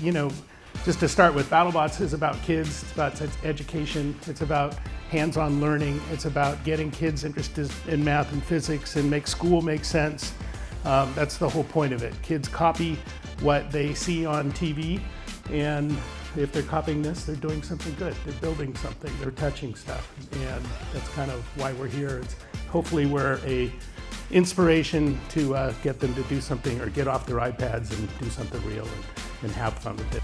You know, just to start with, BattleBots is about kids, it's about education, it's about hands-on learning, it's about getting kids interested in math and physics and make school make sense. That's the whole point of it. Kids copy what they see on TV, and if they're copying this, they're doing something good. They're building something, they're touching stuff, and that's kind of why we're here. Hopefully we're a inspiration to get them to do something or get off their iPads and do something real and have fun with it.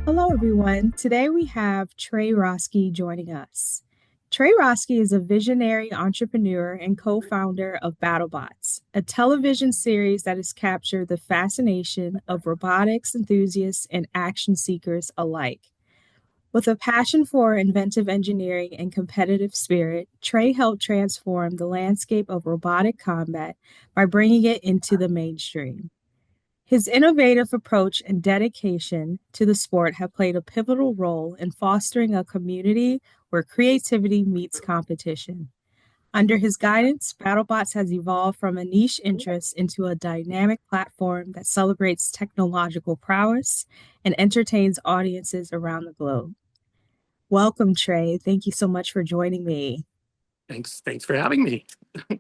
Hello, everyone. Today we have Trey Roski joining us. Trey Roski is a visionary entrepreneur and co-founder of BattleBots, a television series that has captured the fascination of robotics enthusiasts and action seekers alike. With a passion for inventive engineering and competitive spirit, Trey helped transform the landscape of robotic combat by bringing it into the mainstream. His innovative approach and dedication to the sport have played a pivotal role in fostering a community where creativity meets competition. Under his guidance, BattleBots has evolved from a niche interest into a dynamic platform that celebrates technological prowess and entertains audiences around the globe. Welcome, Trey. Thank you so much for joining me. Thanks for having me.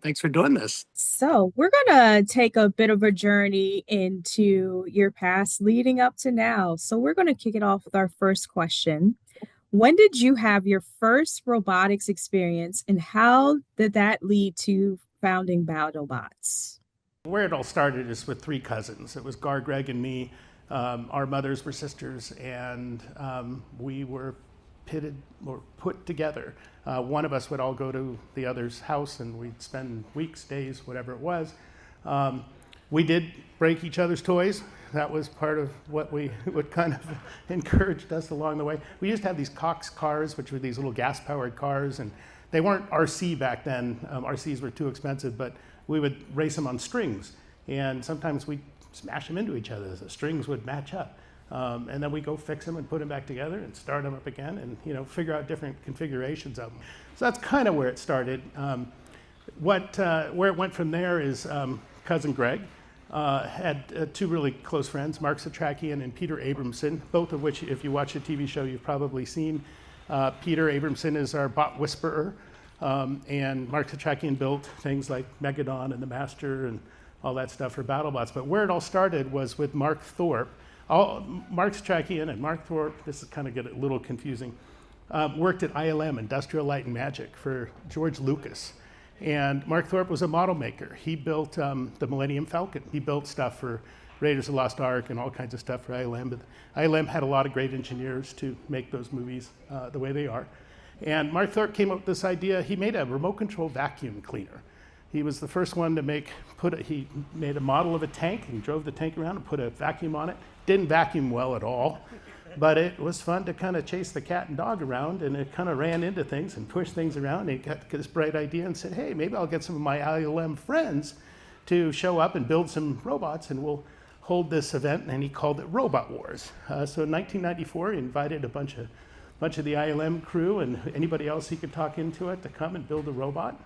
Thanks for doing this. So we're going to take a bit of a journey into your past leading up to now. So we're going to kick it off with our first question. When did you have your first robotics experience, and how did that lead to founding BattleBots? Where it all started is with three cousins. It was Gar, Greg, and me. Our mothers were sisters, and we were pitted or put together. One of us would all go to the other's house, and we'd spend weeks, days, whatever it was. We did break each other's toys. That was part of what kind of encouraged us along the way. We used to have these Cox cars, which were these little gas-powered cars, and they weren't RC back then. RCs were too expensive, but we would race them on strings, and sometimes we'd smash them into each other. The strings would match up. And then we go fix them and put them back together and start them up again and figure out different configurations of them. So that's kind of where it started. Where it went from there is cousin Greg had two really close friends, Mark Satrakian and Peter Abramson, both of which, if you watch the TV show, you've probably seen. Peter Abramson is our bot whisperer, and Mark Satrakian built things like Megadon and the Master and all that stuff for BattleBots. But where it all started was with Mark Thorpe. Mark Satrakian and Mark Thorpe, this is kind of get a little confusing, worked at ILM, Industrial Light and Magic, for George Lucas. And Mark Thorpe was a model maker. He built the Millennium Falcon. He built stuff for Raiders of the Lost Ark and all kinds of stuff for ILM. But ILM had a lot of great engineers to make those movies the way they are. And Mark Thorpe came up with this idea. He made a remote control vacuum cleaner. He was the first one to he made a model of a tank and drove the tank around and put a vacuum on it. Didn't vacuum well at all, but it was fun to kind of chase the cat and dog around, and it kind of ran into things and pushed things around. And he got this bright idea and said, hey, maybe I'll get some of my ILM friends to show up and build some robots, and we'll hold this event. And he called it Robot Wars. So in 1994, he invited a bunch of the ILM crew and anybody else he could talk into it to come and build a robot.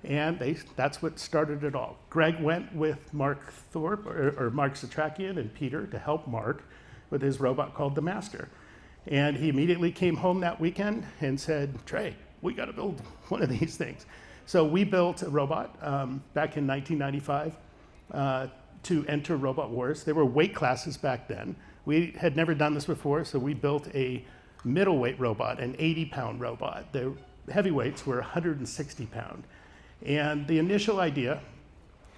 And that's what started it all. Greg went with Mark Thorpe, or Mark Satrakian and Peter, to help Mark with his robot called the Master. And he immediately came home that weekend and said, Trey, we got to build one of these things. So we built a robot back in 1995 to enter Robot Wars. There were weight classes back then. We had never done this before, so we built a middleweight robot, an 80-pound robot. The heavyweights were 160 pound. And the initial idea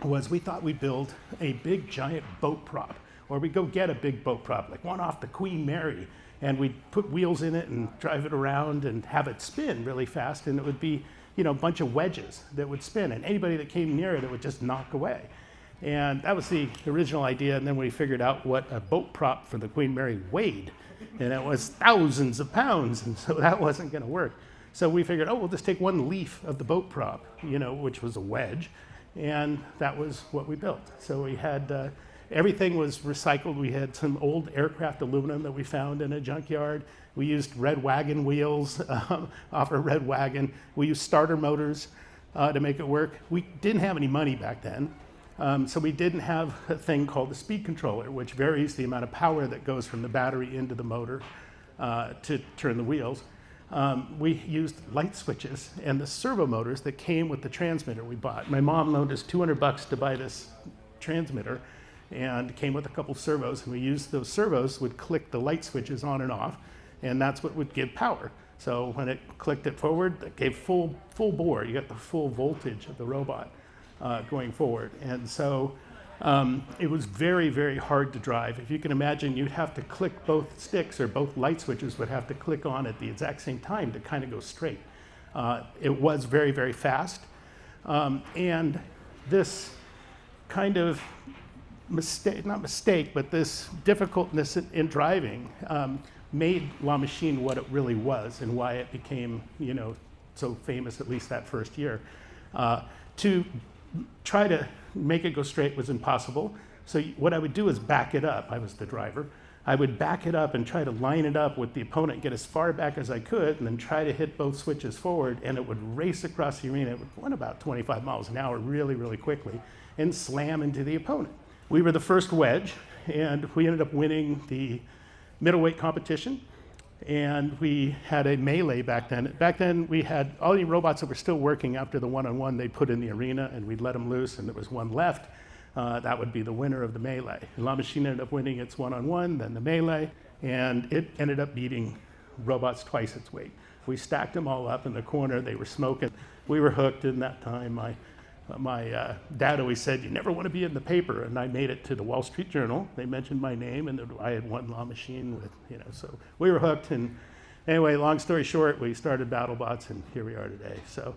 was we thought we'd build a big giant boat prop, or we'd go get a big boat prop, like one off the Queen Mary, and we'd put wheels in it and drive it around and have it spin really fast, and it would be, a bunch of wedges that would spin, and anybody that came near it would just knock away. And that was the original idea, and then we figured out what a boat prop for the Queen Mary weighed, and it was thousands of pounds, and so that wasn't going to work. So we figured, we'll just take one leaf of the boat prop, which was a wedge, and that was what we built. So we had everything was recycled. We had some old aircraft aluminum that we found in a junkyard. We used red wagon wheels off a red wagon. We used starter motors to make it work. We didn't have any money back then, so we didn't have a thing called the speed controller, which varies the amount of power that goes from the battery into the motor to turn the wheels. We used light switches and the servo motors that came with the transmitter we bought. My mom loaned us $200 to buy this transmitter, and it came with a couple servos, and we used those servos, would click the light switches on and off, and that's what would give power. So when it clicked it forward, it gave full bore. You got the full voltage of the robot going forward. And so it was very, very hard to drive. If you can imagine, you'd have to click both sticks, or both light switches would have to click on at the exact same time to kind of go straight. It was very, very fast. And this kind of but this difficultness in driving made La Machine what it really was, and why it became, so famous, at least that first year. To try to make it go straight was impossible. So what I would do is back it up. I was the driver. I would back it up and try to line it up with the opponent, get as far back as I could, and then try to hit both switches forward, and it would race across the arena. It would run about 25 miles an hour really, really quickly and slam into the opponent. We were the first wedge, and we ended up winning the middleweight competition, and we had a melee back then. Back then, we had all the robots that were still working after the one-on-one they put in the arena, and we'd let them loose, and there was one left. That would be the winner of the melee. La Machine ended up winning its one-on-one, then the melee, and it ended up beating robots twice its weight. We stacked them all up in the corner. They were smoking. We were hooked in that time. My dad always said, you never want to be in the paper, and I made it to the Wall Street Journal. They mentioned my name, and I had won La Machine with, so we were hooked. And anyway, long story short, we started BattleBots, and here we are today. So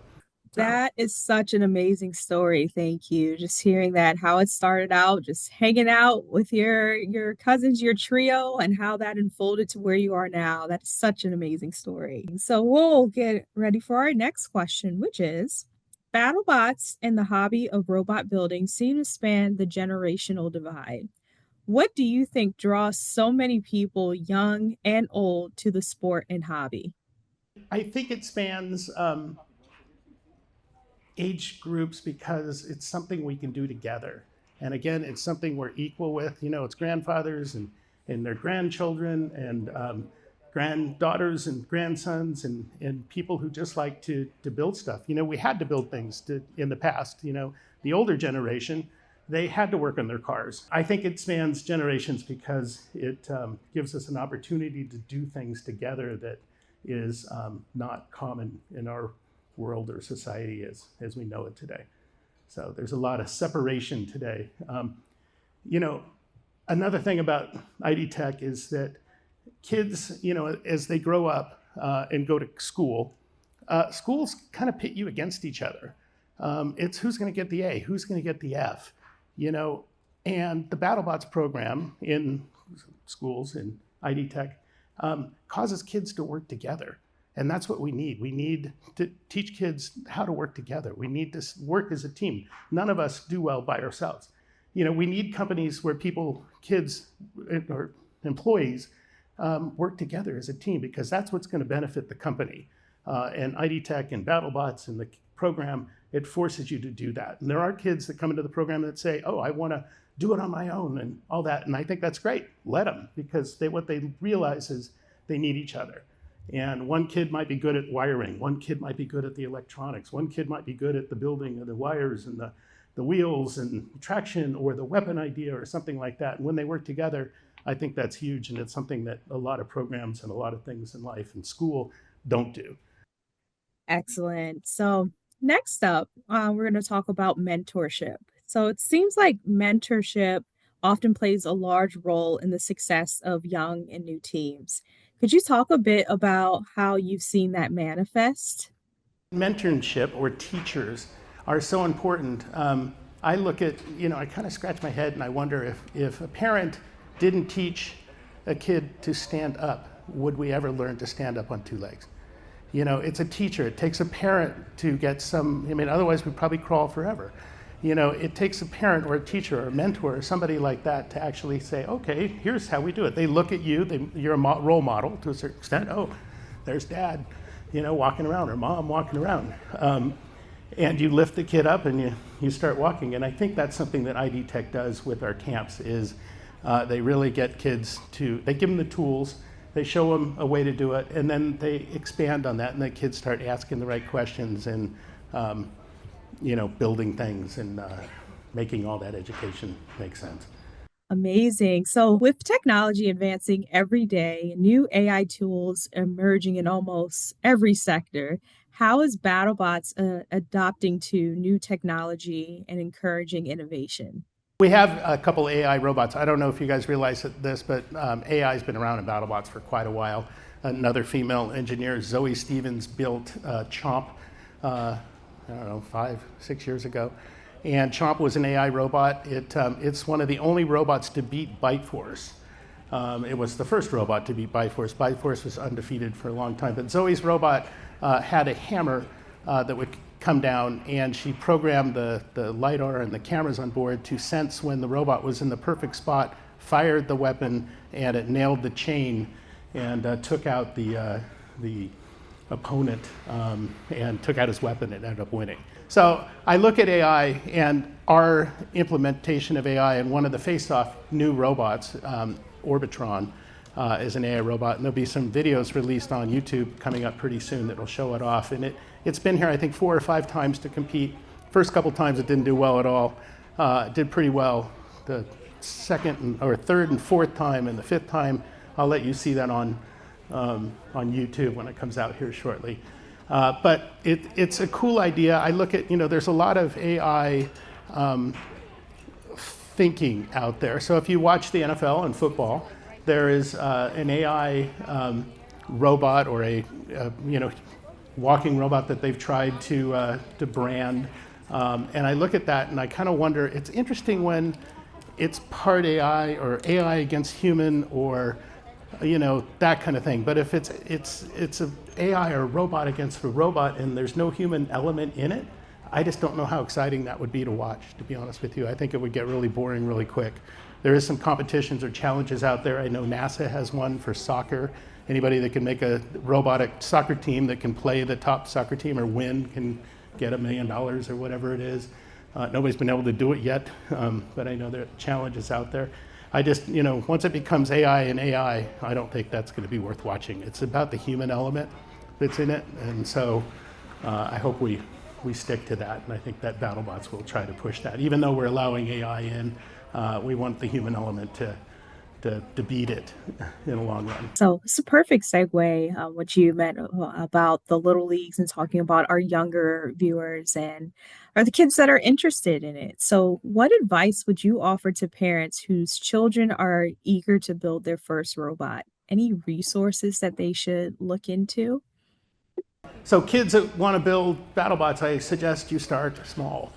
that is such an amazing story. Thank you. Just hearing that, how it started out, just hanging out with your cousins, your trio, and how that unfolded to where you are now. That's such an amazing story. So we'll get ready for our next question, which is, BattleBots and the hobby of robot building seem to span the generational divide. What do you think draws so many people, young and old, to the sport and hobby? I think it spans age groups because it's something we can do together. And again, it's something we're equal with. It's grandfathers and their grandchildren and granddaughters and grandsons and people who just like to build stuff. We had to build things in the past. The older generation, they had to work on their cars. I think it spans generations because it gives us an opportunity to do things together that is not common in our world or society as we know it today. So there's a lot of separation today. Another thing about ID Tech is that kids, as they grow up and go to school, schools kind of pit you against each other. It's who's going to get the A, who's going to get the F, and the BattleBots program in schools in ID Tech causes kids to work together. And that's what we need. We need to teach kids how to work together. We need to work as a team. None of us do well by ourselves. We need companies where kids or employees work together as a team, because that's what's going to benefit the company. And ID Tech and BattleBots and the program, it forces you to do that. And there are kids that come into the program that say, oh, I want to do it on my own and all that. And I think that's great. Let them, because what they realize is they need each other. And one kid might be good at wiring. One kid might be good at the electronics. One kid might be good at the building of the wires and the wheels and traction, or the weapon idea or something like that. And when they work together, I think that's huge. And it's something that a lot of programs and a lot of things in life and school don't do. Excellent. So next up, we're going to talk about mentorship. So it seems like mentorship often plays a large role in the success of young and new teams. Could you talk a bit about how you've seen that manifest? Mentorship, or teachers, are so important. I look at, I kind of scratch my head and I wonder if a parent didn't teach a kid to stand up, would we ever learn to stand up on two legs? It's a teacher. It takes a parent to get otherwise we'd probably crawl forever. it takes a parent or a teacher or a mentor or somebody like that to actually say, okay, here's how we do it. They look at you, you're a role model to a certain extent. Oh, there's dad, walking around, or mom walking around. And you lift the kid up and you start walking. And I think that's something that ID Tech does with our camps is they really get kids they give them the tools, they show them a way to do it, and then they expand on that, and the kids start asking the right questions and building things and making all that education make sense. Amazing. So, with technology advancing every day, new AI tools emerging in almost every sector, how is BattleBots adopting to new technology and encouraging innovation? We have a couple AI robots. I don't know if you guys realize this, but AI has been around in BattleBots for quite a while. Another female engineer, Zoe Stevens, built Chomp, I don't know, 5-6 years ago. And Chomp was an AI robot. It's one of the only robots to beat ByteForce. It was the first robot to beat ByteForce. ByteForce was undefeated for a long time. But Zoe's robot had a hammer that would come down, and she programmed the LiDAR and the cameras on board to sense when the robot was in the perfect spot, fired the weapon, and it nailed the chain and took out the opponent and took out his weapon and ended up winning. So I look at AI and our implementation of AI, and one of the face-off new robots, Orbitron, is an AI robot, and there'll be some videos released on YouTube coming up pretty soon that'll show it off. And it's been here, I think, 4 or 5 times to compete. First couple times it didn't do well at all. It did pretty well the third and fourth time, and the 5th time, I'll let you see that on YouTube when it comes out here shortly. But it's a cool idea. I look at, there's a lot of AI thinking out there. So if you watch the NFL and football, there is an AI robot or a walking robot that they've tried to brand. And I look at that and I kind of wonder, it's interesting when it's part AI or AI against human or that kind of thing. But if it's a AI or a robot against a robot and there's no human element in it, I just don't know how exciting that would be to watch, to be honest with you. I think it would get really boring really quick. There is some competitions or challenges out there. I know NASA has one for soccer. Anybody that can make a robotic soccer team that can play the top soccer team or win can get $1 million or whatever it is. Nobody's been able to do it yet, but I know there are challenges out there. I just, once it becomes AI and AI, I don't think that's going to be worth watching. It's about the human element that's in it, and so I hope we stick to that, and I think that BattleBots will try to push that. Even though we're allowing AI in, we want the human element to beat it in the long run. So it's a perfect segue, what you meant about the little leagues and talking about our younger viewers and are the kids that are interested in it. So what advice would you offer to parents whose children are eager to build their first robot? Any resources that they should look into? So kids that want to build BattleBots, I suggest you start small.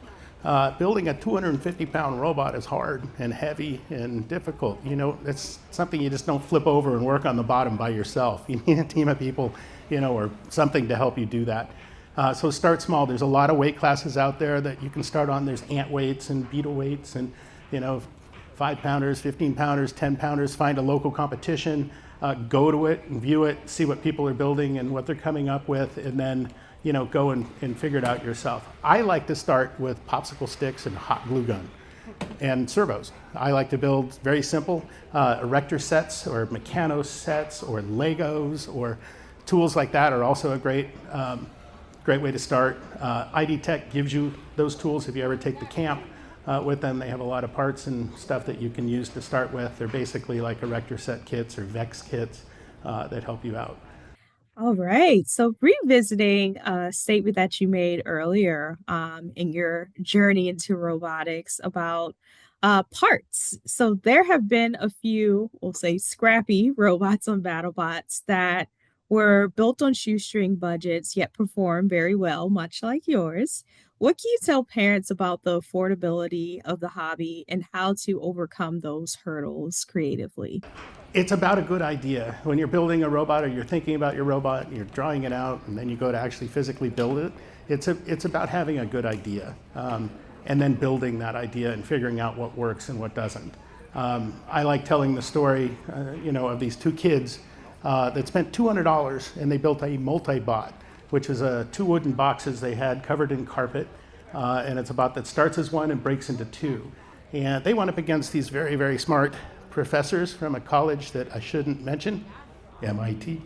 Building a 250-pound robot is hard and heavy and difficult. It's something you just don't flip over and work on the bottom by yourself. You need a team of people, or something to help you do that. So start small. There's a lot of weight classes out there that you can start on. There's ant weights and beetle weights and, 5-pounders, 15-pounders, 10-pounders. Find a local competition, go to it and view it, see what people are building and what they're coming up with, and then go and figure it out yourself. I like to start with popsicle sticks and hot glue gun and servos. I like to build very simple erector sets or Meccano sets or Legos or tools like that are also a great way to start. ID Tech gives you those tools if you ever take the camp with them. They have a lot of parts and stuff that you can use to start with. They're basically like erector set kits or VEX kits that help you out. All right. So revisiting a statement that you made earlier in your journey into robotics about parts. So there have been a few, we'll say, scrappy robots on BattleBots that were built on shoestring budgets, yet perform very well, much like yours. What can you tell parents about the affordability of the hobby and how to overcome those hurdles creatively? It's about a good idea. When you're building a robot or you're thinking about your robot and you're drawing it out and then you go to actually physically build it, it's about having a good idea. and then building that idea and figuring out what works and what doesn't. I like telling the story, of these two kids that spent $200 and they built a multi-bot, which is two wooden boxes they had covered in carpet, and it's a bot that starts as one and breaks into two. And they went up against these very, very smart professors from a college that I shouldn't mention, MIT,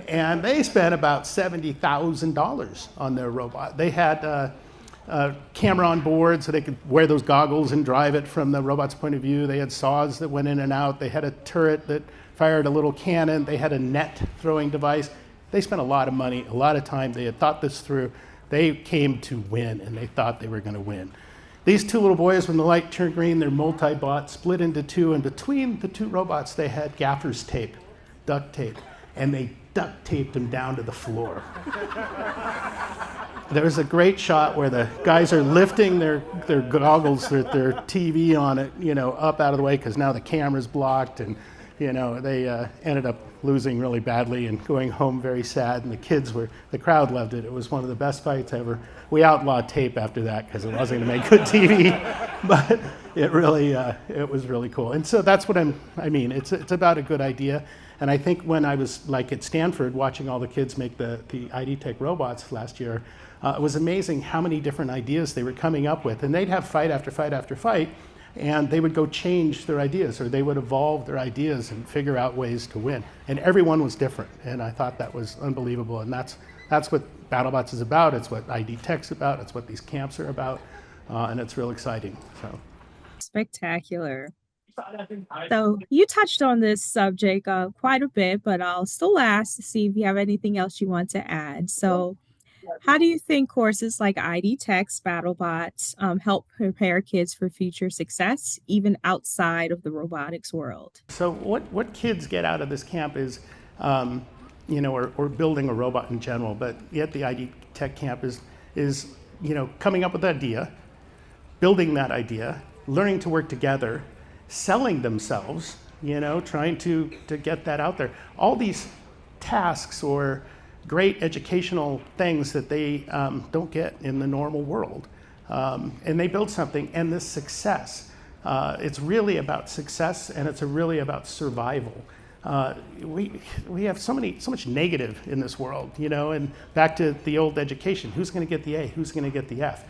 and they spent about $70,000 on their robot. They had a camera on board so they could wear those goggles and drive it from the robot's point of view. They had saws that went in and out. They had a turret that fired a little cannon. They had a net throwing device. They spent a lot of money, a lot of time. They had thought this through. They came to win, and they thought they were going to win. These two little boys, when the light turned green, their multi-bot split into two, and between the two robots, they had gaffer's tape, duct tape, and they duct taped them down to the floor. There was a great shot where the guys are lifting their goggles, their TV on it, up out of the way because now the camera's blocked, and they ended up losing really badly and going home very sad. And the crowd loved it. It was one of the best fights ever. We outlawed tape after that because it wasn't going to make good TV, but it was really cool. And so that's what I mean. It's about a good idea. And I think when I was at Stanford watching all the kids make the ID Tech robots last year, it was amazing how many different ideas they were coming up with. And they'd have fight after fight after fight, and they would go change their ideas, or they would evolve their ideas and figure out ways to win. And everyone was different, and I thought that was unbelievable. And that's what BattleBots is about. It's what ID Tech's about. It's what these camps are about, and it's real exciting. So Spectacular. So you touched on this subject quite a bit, but I'll still ask to see if you have anything else you want to add. So how do you think courses like ID Tech's BattleBots help prepare kids for future success, even outside of the robotics world? So what kids get out of this camp is, or building a robot in general, but yet the ID Tech camp is coming up with an idea, building that idea, learning to work together, selling themselves, trying to get that out there. All these tasks or great educational things that they don't get in the normal world. And they build something, and this success, it's really about success, and it's really about survival. We have so much negative in this world, and back to the old education, who's going to get the A, who's going to get the F?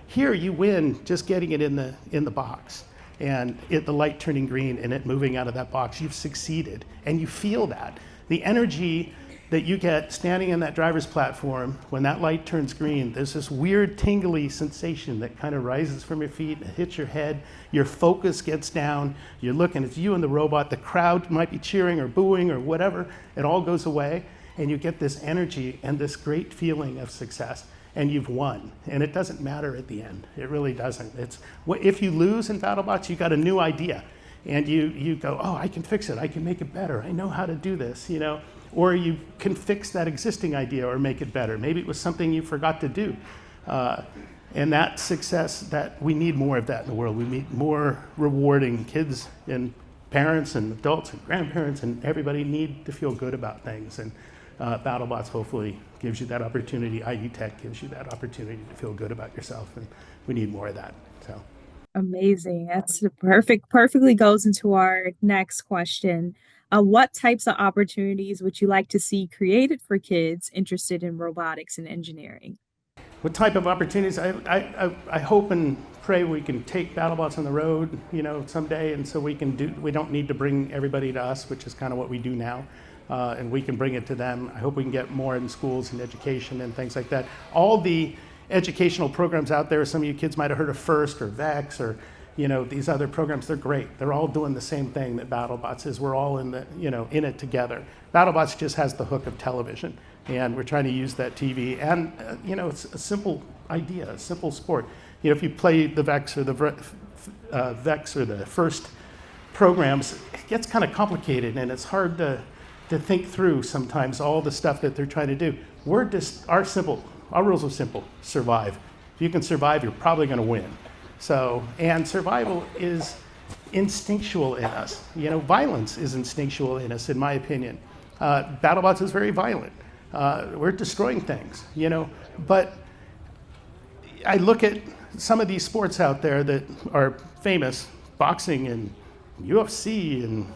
Here you win just getting it in the box, and the light turning green and it moving out of that box. You've succeeded, and you feel that. The energy that you get standing in that driver's platform when that light turns green, there's this weird tingly sensation that kind of rises from your feet, it hits your head, your focus gets down, you're looking, it's you and the robot, the crowd might be cheering or booing or whatever, it all goes away, and you get this energy and this great feeling of success, and you've won. And it doesn't matter at the end, it really doesn't. If you lose in BattleBots, you got a new idea, and you go, oh, I can fix it, I can make it better, I know how to do this, Or you can fix that existing idea or make it better. Maybe it was something you forgot to do. And that success, that we need more of that in the world. We need more rewarding. Kids and parents and adults and grandparents and everybody need to feel good about things. And BattleBots hopefully gives you that opportunity. ID Tech gives you that opportunity to feel good about yourself. And we need more of that. So. Amazing. That's perfectly goes into our next question. What types of opportunities would you like to see created for kids interested in robotics and engineering? What type of opportunities? I hope and pray we can take BattleBots on the road, someday, and so we don't need to bring everybody to us, which is kind of what we do now, and we can bring it to them. I hope we can get more in schools and education and things like that. All the educational programs out there, some of you kids might have heard of FIRST or VEX or these other programs, they're great. They're all doing the same thing that BattleBots is. We're all in it together. BattleBots just has the hook of television, and we're trying to use that TV. And it's a simple idea, a simple sport. If you play the VEX or the FIRST programs, it gets kind of complicated, and it's hard to think through sometimes all the stuff that they're trying to do. Our rules are simple: survive. If you can survive, you're probably going to win. And survival is instinctual in us. Violence is instinctual in us, in my opinion. BattleBots is very violent. We're destroying things, but I look at some of these sports out there that are famous, boxing and UFC, and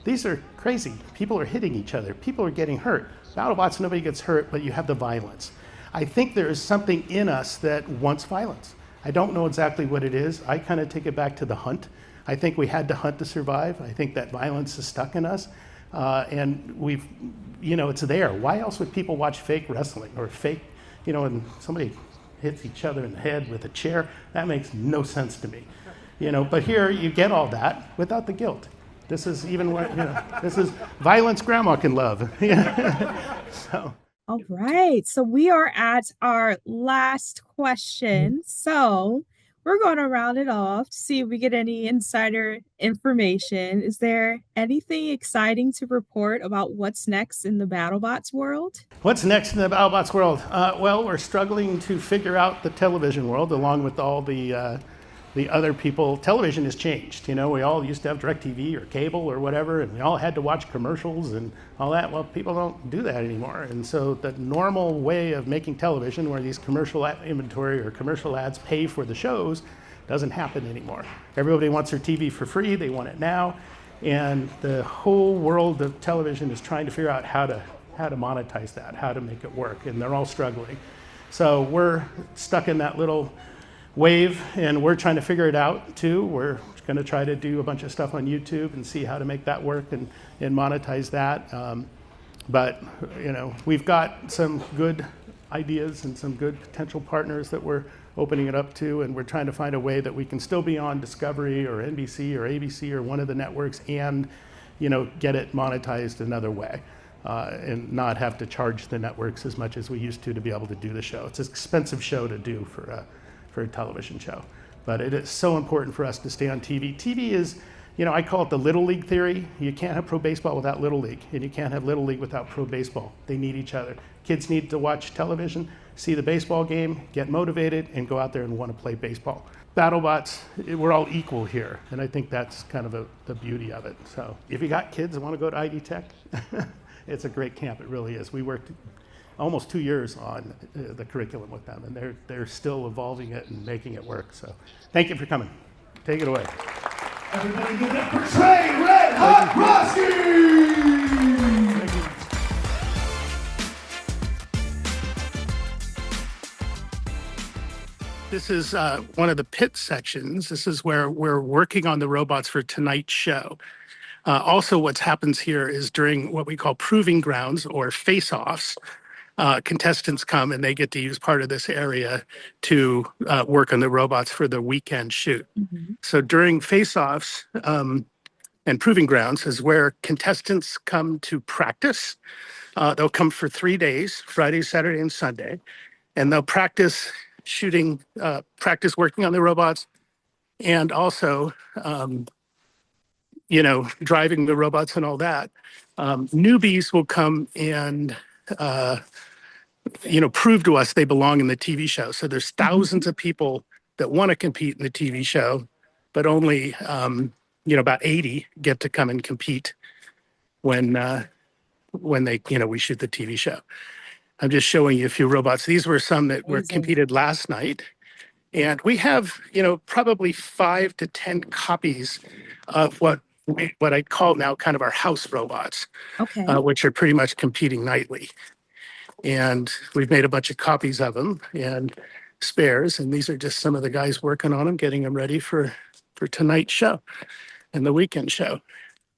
these are crazy. People are hitting each other. People are getting hurt. BattleBots, nobody gets hurt, but you have the violence. I think there is something in us that wants violence. I don't know exactly what it is. I kind of take it back to the hunt. I think we had to hunt to survive. I think that violence is stuck in us. And it's there. Why else would people watch fake wrestling or fake, and somebody hits each other in the head with a chair? That makes no sense to me. But here you get all that without the guilt. This is even what, this is violence grandma can love. So. All right. So we are at our last question. So we're going to round it off to see if we get any insider information. Is there anything exciting to report about what's next in the BattleBots world? What's next in the BattleBots world? Well, we're struggling to figure out the television world along with all the other people. Television has changed. We all used to have DirecTV or cable or whatever, and we all had to watch commercials and all that. Well, people don't do that anymore. And so the normal way of making television, where these commercial inventory or commercial ads pay for the shows, doesn't happen anymore. Everybody wants their TV for free. They want it now. And the whole world of television is trying to figure out how to monetize that, how to make it work. And they're all struggling. So we're stuck in that little wave, and we're trying to figure it out too. We're going to try to do a bunch of stuff on YouTube and see how to make that work and monetize that. But we've got some good ideas and some good potential partners that we're opening it up to, and we're trying to find a way that we can still be on Discovery or NBC or ABC or one of the networks and get it monetized another way. And not have to charge the networks as much as we used to be able to do the show. It's an expensive show to do for a television show, but it is so important for us to stay on TV. TV is, I call it the Little League theory. You can't have pro baseball without Little League, and you can't have Little League without pro baseball. They need each other. Kids need to watch television, see the baseball game, get motivated, and go out there and want to play baseball. BattleBots, we're all equal here, and I think that's kind of the beauty of it. So if you got kids that want to go to ID Tech, it's a great camp. It really is. We worked almost 2 years on the curriculum with them, and they're still evolving it and making it work. So thank you for coming. Take it away. Everybody give it up for Trey Red Hot Roski! This is one of the pit sections. This is where we're working on the robots for tonight's show. Also, what happens here is during what we call proving grounds or face-offs, contestants come and they get to use part of this area to work on the robots for the weekend shoot. Mm-hmm. So during face-offs and proving grounds is where contestants come to practice. They'll come for 3 days, Friday, Saturday, and Sunday, and they'll practice shooting, practice working on the robots, and also, driving the robots and all that. Newbies will come and prove to us they belong in the TV show. So there's thousands of people that want to compete in the TV show, but only, about 80 get to come and compete when they, we shoot the TV show. I'm just showing you a few robots. These were some that were competed last night. And we have, probably 5 to 10 copies of what I call now kind of our house robots, okay, which are pretty much competing nightly. And we've made a bunch of copies of them and spares. And these are just some of the guys working on them, getting them ready for tonight's show and the weekend show.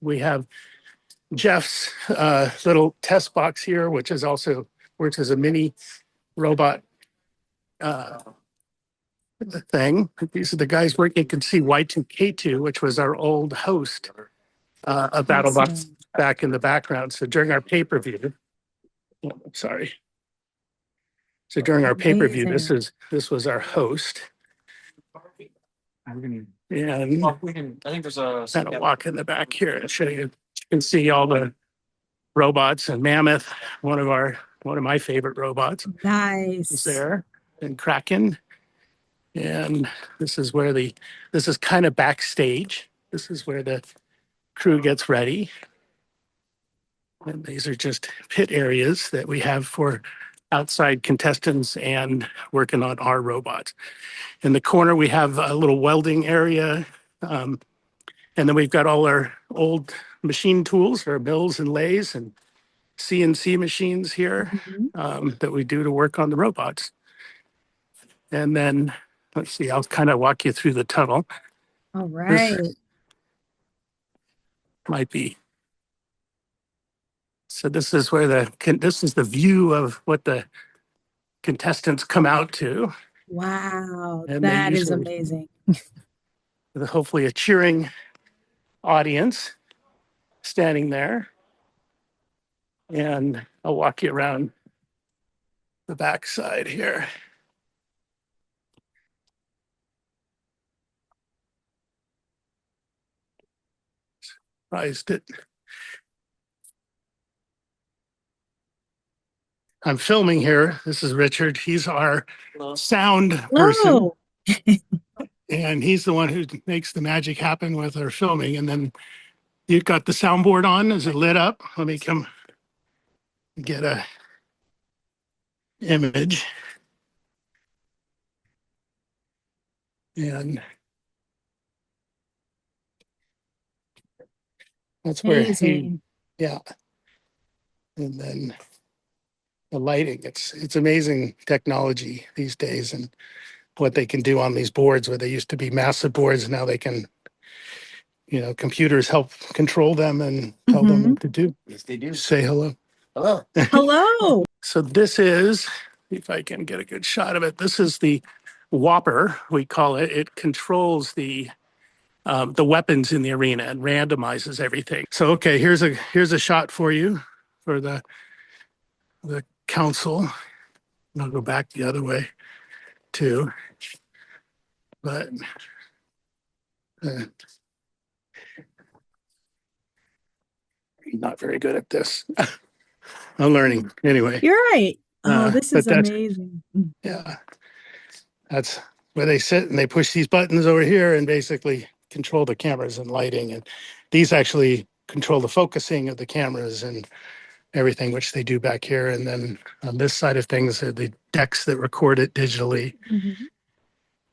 We have Jeff's little test box here, which is also works as a mini robot thing. These are the guys working. You can see Y2K2, which was our old host of BattleBots back in the background. So during our pay-per-view, sorry. So during our pay-per-view, this was our host. And I think there's a kind of walk in the back here and show you. You can see all the robots and Mammoth, one of my favorite robots. Nice. Is there, and Kraken. And this is kind of backstage. This is where the crew gets ready. And these are just pit areas that we have for outside contestants and working on our robots. In the corner, we have a little welding area. Um, and then we've got all our old machine tools, our mills and lathes and CNC machines here Mhm. that we do to work on the robots. And then, let's see, I'll kind of walk you through the tunnel. All This right. might be. So this is where this is the view of what the contestants come out to. Wow, And they that is usually, amazing. hopefully a cheering audience standing there. And I'll walk you around the back side here. Surprised it. I'm filming here. This is Richard. He's our sound person, Hello. and he's the one who makes the magic happen with our filming. And then you've got the soundboard on. Is it lit up? Let me come get a image. And that's where Amazing. yeah. And then the lighting. It's amazing technology these days and what they can do on these boards where they used to be massive boards. Now they can, computers help control them and tell them Hmm. what to do. Yes, they do. Say hello. Hello. Hello. So this is, if I can get a good shot of it, this is the Whopper, we call it. It controls the weapons in the arena and randomizes everything. So okay, here's a shot for you for the council. And I'll go back the other way too. But I'm not very good at this. I'm learning anyway. You're right. Oh, this But is amazing. yeah, that's where they sit and they push these buttons over here and basically control the cameras and lighting. And these actually control the focusing of the cameras and everything, which they do back here. And then on this side of things are the decks that record it digitally. Mhm.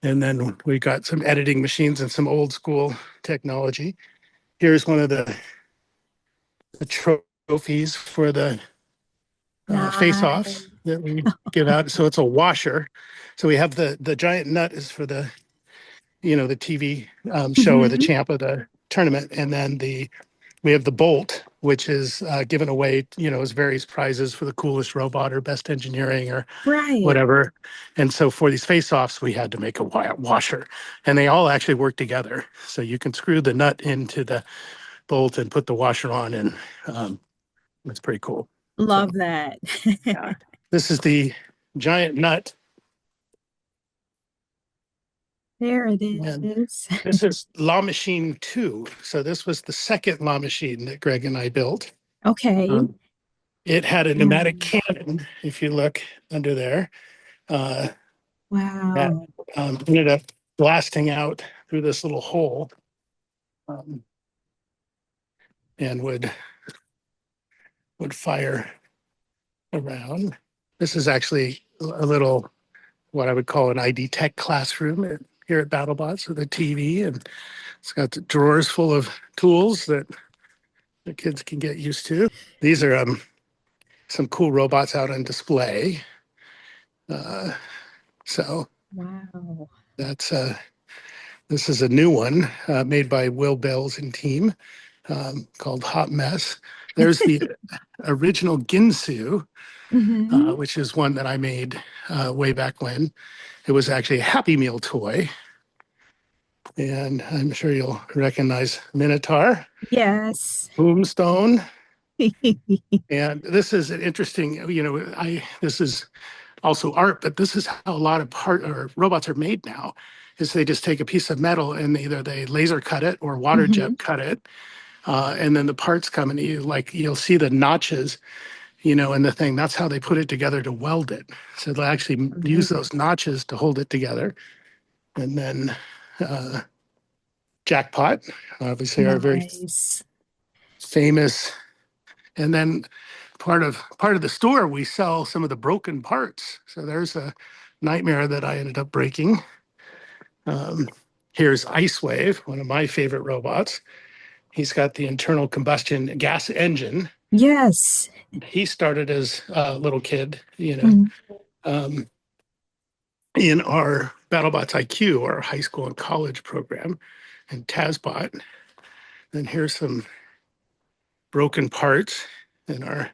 And then we got some editing machines and some old school technology. Here's one of the trophies for the face-offs Nice. that we give out. So it's a washer. So we have the giant nut is for the TV show or the Hmm. champ of the tournament, and then we have the bolt, which is given away, as various prizes for the coolest robot or best engineering or Right. whatever. And so for these face-offs, we had to make a washer, and they all actually work together. So you can screw the nut into the bolt and put the washer on, and it's pretty cool. So Love that. yeah, this is the giant nut, There it and is. this is La Machine 2. So this was the second La Machine that Greg and I built. Okay. Um, it had a pneumatic Nice. cannon, if you look under there, uh, that Wow. ended up blasting out through this little hole um, and would fire around. This is actually a little what I would call an ID tech classroom here at BattleBots with a TV, and it's got the drawers full of tools that the kids can get used to. These are some cool robots out on display. Uh, so Wow. that's this is a new one made by Will Bells and team called Hot Mess. There's the original Ginsu, Hmm. which is one that I made way back when. It was actually a Happy Meal toy. And I'm sure you'll recognize Minotaur, Yes. Boomstone. And this is an interesting, this is also art, but this is how a lot of robots are made now, is they just take a piece of metal and either they laser cut it or water Hmm. jet cut it. And then the parts come and you'll see the notches, in the thing. That's how they put it together to weld it. So they'll actually use those notches to hold it together. And then Jackpot, obviously our very Nice. famous. And then part of the store, we sell some of the broken parts. So there's a Nightmare that I ended up breaking. Here's Ice Wave, one of my favorite robots. He's got the internal combustion gas engine. Yes. He started as a little kid, Mhm. in our BattleBots IQ, our high school and college program, and TazBot. And here's some broken parts in our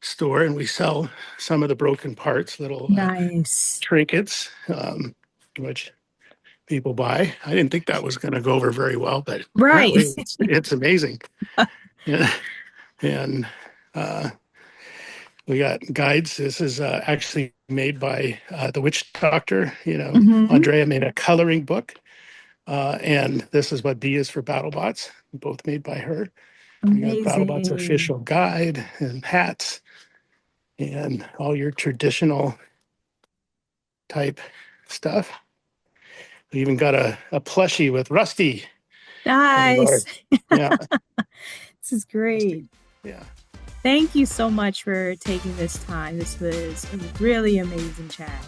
store, and we sell some of the broken parts, little Nice. trinkets, which people buy. I didn't think that was going to go over very well, but Right. apparently it's amazing. Yeah. And we got guides. This is actually made by the witch doctor. Mhm. Andrea made a coloring book. And this is what B is for BattleBots, both made by her. We got BattleBots Amazing. official guide and hats and all your traditional type stuff. We even got a plushie with Rusty. Nice. Yeah, This is Rusty. great. Yeah. Thank you so much for taking this time. This was a really amazing chat.